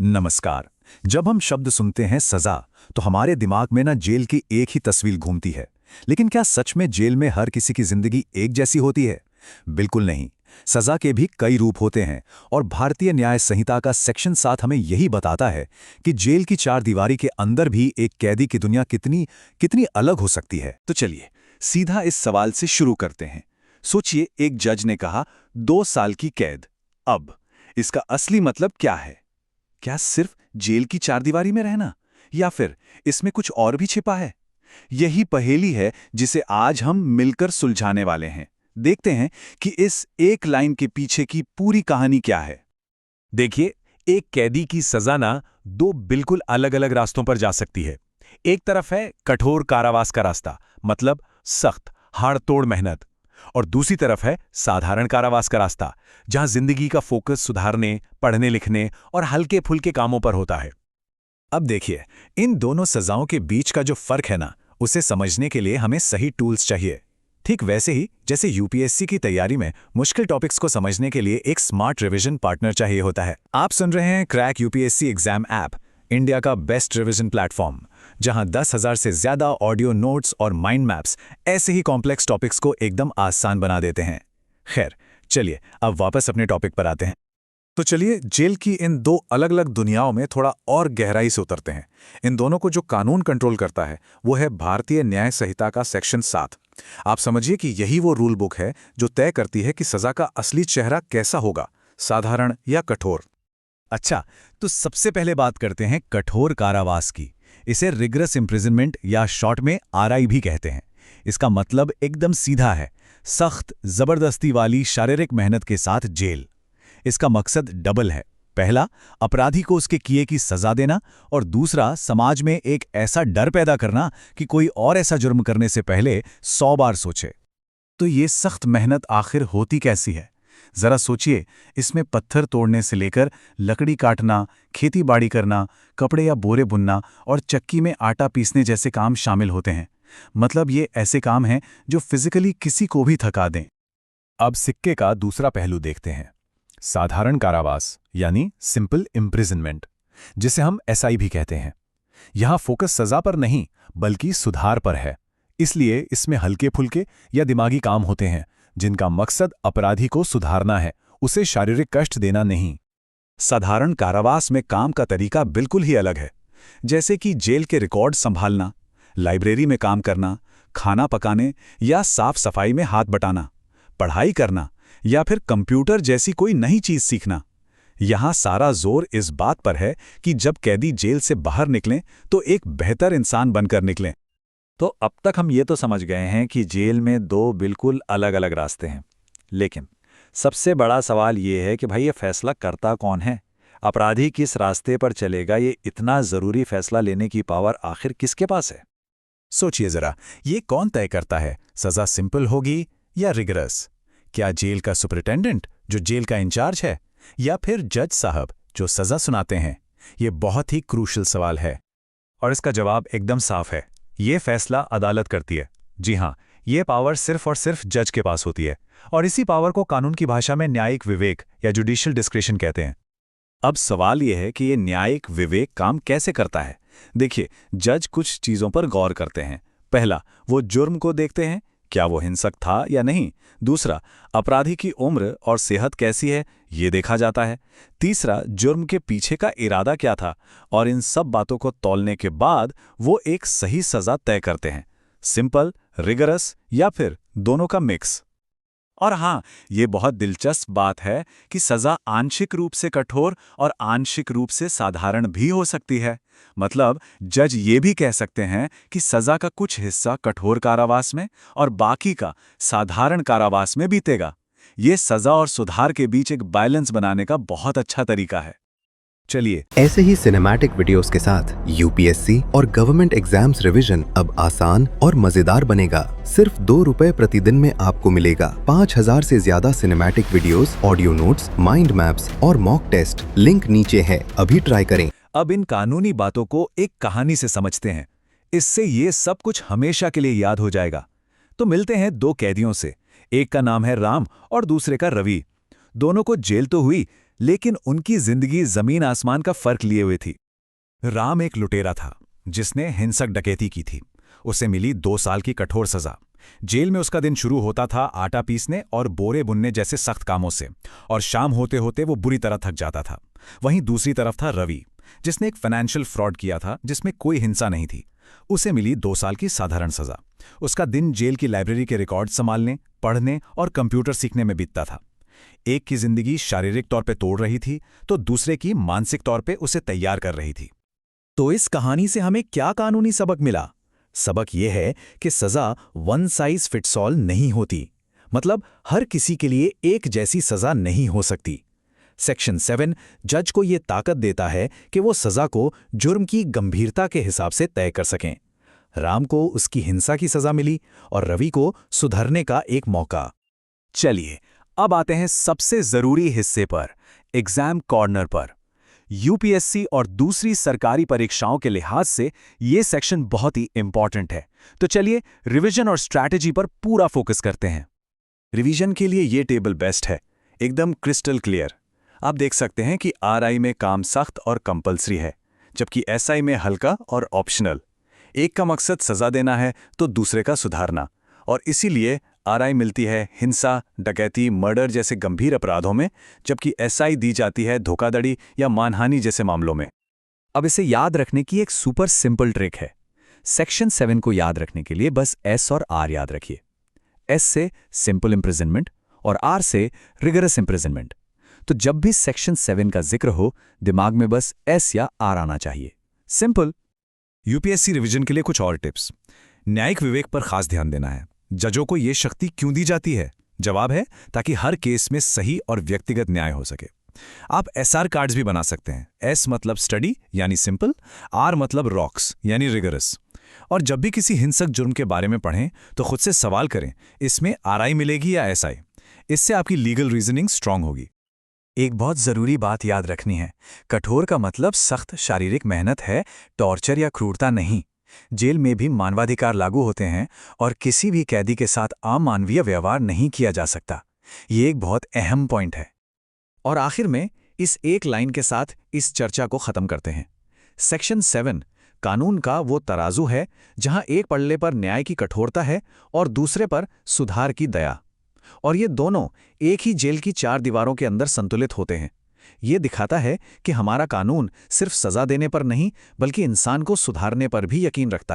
नमस्कार। जब हम शब्द सुनते हैं सजा, तो हमारे दिमाग में ना जेल की एक ही तस्वीर घूमती है। लेकिन क्या सच में जेल में हर किसी की जिंदगी एक जैसी होती है? बिल्कुल नहीं। सजा के भी कई रूप होते हैं और भारतीय न्याय संहिता का सेक्शन 7 हमें यही बताता है कि जेल की चार दीवारी के अंदर भी एक कैदी की दुनिया कितनी कितनी अलग हो सकती है। तो चलिए सीधा इस सवाल से शुरू करते हैं। सोचिए, एक जज ने कहा 2 साल की कैद। अब इसका असली मतलब क्या है? क्या सिर्फ जेल की चारदीवारी में रहना, या फिर इसमें कुछ और भी छिपा है? यही पहेली है जिसे आज हम मिलकर सुलझाने वाले हैं। देखते हैं कि इस एक लाइन के पीछे की पूरी कहानी क्या है। देखिए, एक कैदी की सजा ना दो बिल्कुल अलग अलग रास्तों पर जा सकती है। एक तरफ है कठोर कारावास का रास्ता, मतलब सख्त हाड़-तोड़ मेहनत, और दूसरी तरफ है साधारण कारावास का रास्ता, जहां जिंदगी का फोकस सुधारने, पढ़ने लिखने और हल्के-फुल्के कामों पर होता है। अब देखिए, इन दोनों सजाओं के बीच का जो फर्क है ना, उसे समझने के लिए हमें सही टूल्स चाहिए। ठीक वैसे ही जैसे यूपीएससी की तैयारी में मुश्किल टॉपिक्स को समझने के लिए एक स्मार्ट रिवीजन पार्टनर चाहिए होता है। आप सुन रहे हैं crack UPSC exam app, India का बेस्ट रिवीजन प्लेटफॉर्म, जहां 10,000 से ज्यादा ऑडियो नोट्स और माइंड मैप्स ऐसे ही कॉम्प्लेक्स टॉपिक्स को एकदम आसान बना देते हैं। खैर, चलिए अब वापस अपने टॉपिक पर आते हैं। तो चलिए जेल की इन दो अलग अलग दुनियाओं में थोड़ा और गहराई से उतरते हैं। इन दोनों को जो कानून कंट्रोल करता है वो है भारतीय न्याय संहिता का सेक्शन 7। आप समझिए कि यही वो रूल बुक है जो तय करती है कि सजा का असली चेहरा कैसा होगा, साधारण या कठोर। अच्छा, तो सबसे पहले बात करते हैं कठोर कारावास की। इसे रिगरस इम्प्रिजनमेंट या शॉर्ट में आरआई भी कहते हैं। इसका मतलब एकदम सीधा है, सख्त जबरदस्ती वाली शारीरिक मेहनत के साथ जेल। इसका मकसद डबल है। पहला, अपराधी को उसके किए की सजा देना, और दूसरा, समाज में एक ऐसा डर पैदा करना कि कोई और ऐसा जुर्म करने से पहले 100 बार सोचे। तो ये सख्त मेहनत आखिर होती कैसी है? जरा सोचिए, इसमें पत्थर तोड़ने से लेकर लकड़ी काटना, खेती बाड़ी करना, कपड़े या बोरे बुनना और चक्की में आटा पीसने जैसे काम शामिल होते हैं। मतलब ये ऐसे काम हैं जो फिजिकली किसी को भी थका दें। अब सिक्के का दूसरा पहलू देखते हैं, साधारण कारावास यानी सिंपल इम्प्रिजनमेंट, जिसे हम एसआई भी कहते हैं। यहां फोकस सजा पर नहीं बल्कि सुधार पर है। इसलिए इसमें हल्के फुल्के या दिमागी काम होते हैं जिनका मकसद अपराधी को सुधारना है, उसे शारीरिक कष्ट देना नहीं। साधारण कारावास में काम का तरीका बिल्कुल ही अलग है। जैसे कि जेल के रिकॉर्ड संभालना, लाइब्रेरी में काम करना, खाना पकाने या साफ सफाई में हाथ बटाना, पढ़ाई करना या फिर कंप्यूटर जैसी कोई नई चीज सीखना। यहां सारा जोर इस बात पर है कि जब कैदी जेल से बाहर निकलें तो एक बेहतर इंसान बनकर निकलें। तो अब तक हम ये तो समझ गए हैं कि जेल में दो बिल्कुल अलग अलग रास्ते हैं। लेकिन सबसे बड़ा सवाल ये है कि भाई, ये फैसला करता कौन है? अपराधी किस रास्ते पर चलेगा? ये इतना ज़रूरी फैसला लेने की पावर आखिर किसके पास है? सोचिए जरा, ये कौन तय करता है, सजा सिंपल होगी या रिगरस? क्या जेल का सुपरिटेंडेंट जो जेल का इंचार्ज है, या फिर जज साहब जो सजा सुनाते हैं? ये बहुत ही क्रूशल सवाल है और इसका जवाब एकदम साफ है। ये फैसला अदालत करती है। जी हाँ, ये पावर सिर्फ और सिर्फ जज के पास होती है, और इसी पावर को कानून की भाषा में न्यायिक विवेक या जुडिशियल डिस्क्रिशन कहते हैं। अब सवाल यह है कि ये न्यायिक विवेक काम कैसे करता है? देखिए, जज कुछ चीज़ों पर गौर करते हैं। पहला, वो जुर्म को देखते हैं, क्या वो हिंसक था या नहीं। दूसरा, अपराधी की उम्र और सेहत कैसी है, ये देखा जाता है। तीसरा, जुर्म के पीछे का इरादा क्या था। और इन सब बातों को तौलने के बाद वो एक सही सजा तय करते हैं, सिंपल, रिगरस या फिर दोनों का मिक्स। और हाँ, ये बहुत दिलचस्प बात है कि सजा आंशिक रूप से कठोर और आंशिक रूप से साधारण भी हो सकती है। मतलब जज ये भी कह सकते हैं कि सजा का कुछ हिस्सा कठोर कारावास में और बाकी का साधारण कारावास में बीतेगा। ये सजा और सुधार के बीच एक बैलेंस बनाने का बहुत अच्छा तरीका है। चलिए, ऐसे ही सिनेमैटिक वीडियोस के साथ यूपीएससी और गवर्नमेंट एग्जाम्स रिवीजन अब आसान और मजेदार बनेगा। सिर्फ ₹2 प्रतिदिन में आपको मिलेगा 5,000 से ज्यादा cinematic videos, audio notes, mind maps और मॉक टेस्ट। लिंक नीचे है, अभी ट्राई करें। अब इन कानूनी बातों को एक कहानी से समझते हैं। इससे ये सब कुछ हमेशा के लिए याद हो जाएगा। तो मिलते हैं दो कैदियों से। एक का नाम है राम और दूसरे का रवि। दोनों को जेल तो हुई, लेकिन उनकी जिंदगी जमीन आसमान का फर्क लिए हुए थी। राम एक लुटेरा था जिसने हिंसक डकैती की थी। उसे मिली 2 साल की कठोर सजा। जेल में उसका दिन शुरू होता था आटा पीसने और बोरे बुनने जैसे सख्त कामों से, और शाम होते होते वो बुरी तरह थक जाता था। वहीं दूसरी तरफ था रवि, जिसने एक फाइनेंशियल फ्रॉड किया था जिसमें कोई हिंसा नहीं थी। उसे मिली 2 साल की साधारण सजा। उसका दिन जेल की लाइब्रेरी के रिकॉर्ड संभालने, पढ़ने और कंप्यूटर सीखने में बीतता था। एक की जिंदगी शारीरिक तौर पे तोड़ रही थी तो दूसरे की मानसिक तौर पे उसे तैयार कर रही थी। तो इस कहानी से हमें क्या कानूनी सबक मिला? सबक यह है कि सजा वन साइज फिट्स ऑल नहीं होती। मतलब हर किसी के लिए एक जैसी सजा नहीं हो सकती। सेक्शन 7 जज को यह ताकत देता है कि वो सजा को जुर्म की गंभीरता के हिसाब से तय कर सकें। राम को उसकी हिंसा की सजा मिली और रवि को सुधरने का एक मौका। चलिए अब आते हैं सबसे जरूरी हिस्से पर, एग्जाम कॉर्नर पर। यूपीएससी और दूसरी सरकारी परीक्षाओं के लिहाज से ये सेक्शन बहुत ही इंपॉर्टेंट है। तो चलिए रिवीजन और स्ट्रैटेजी पर पूरा फोकस करते हैं। रिवीजन के लिए ये टेबल बेस्ट है, एकदम क्रिस्टल क्लियर। आप देख सकते हैं कि आरआई में काम सख्त और कंपल्सरी है, जबकि एसआई में हल्का और ऑप्शनल। एक का मकसद सजा देना है तो दूसरे का सुधारना, और इसीलिए आरआई मिलती है हिंसा, डकैती, मर्डर जैसे गंभीर अपराधों में, जबकि एसआई दी जाती है धोखाधड़ी या मानहानि जैसे मामलों में। अब इसे याद रखने की एक सुपर सिंपल ट्रिक है। सेक्शन 7 को याद रखने के लिए बस एस और आर याद रखिए। एस से सिंपल इम्प्रिजनमेंट और आर से रिगरस इम्प्रिजनमेंट। तो जब भी सेक्शन 7 का जिक्र हो, दिमाग में बस एस या आर आना चाहिए। सिंपल। यूपीएससी रिवीजन के लिए कुछ और टिप्स। न्यायिक विवेक पर खास ध्यान देना है। जजों को यह शक्ति क्यों दी जाती है? जवाब है ताकि हर केस में सही और व्यक्तिगत न्याय हो सके। आप एसआर कार्ड्स भी बना सकते हैं। एस मतलब स्टडी यानी सिंपल, आर मतलब रॉक्स यानी रिगरस। और जब भी किसी हिंसक जुर्म के बारे में पढ़ें तो खुद से सवाल करें, इसमें आरआई मिलेगी या एसआई? इससे आपकी लीगल रीजनिंग स्ट्रांग होगी। एक बहुत जरूरी बात याद रखनी है, कठोर का मतलब सख्त शारीरिक मेहनत है, टॉर्चर या क्रूरता नहीं। जेल में भी मानवाधिकार लागू होते हैं और किसी भी कैदी के साथ अमानवीय व्यवहार नहीं किया जा सकता। ये एक बहुत अहम पॉइंट है। और आखिर में इस एक लाइन के साथ इस चर्चा को खत्म करते हैं। सेक्शन 7 कानून का वो तराजू है जहां एक पल्ले पर न्याय की कठोरता है और दूसरे पर सुधार की दया, और ये दोनों एक ही जेल की 4 दीवारों के अंदर संतुलित होते हैं। ये दिखाता है कि हमारा कानून सिर्फ सजा देने पर नहीं बल्कि इंसान को सुधारने पर भी यकीन रखता है।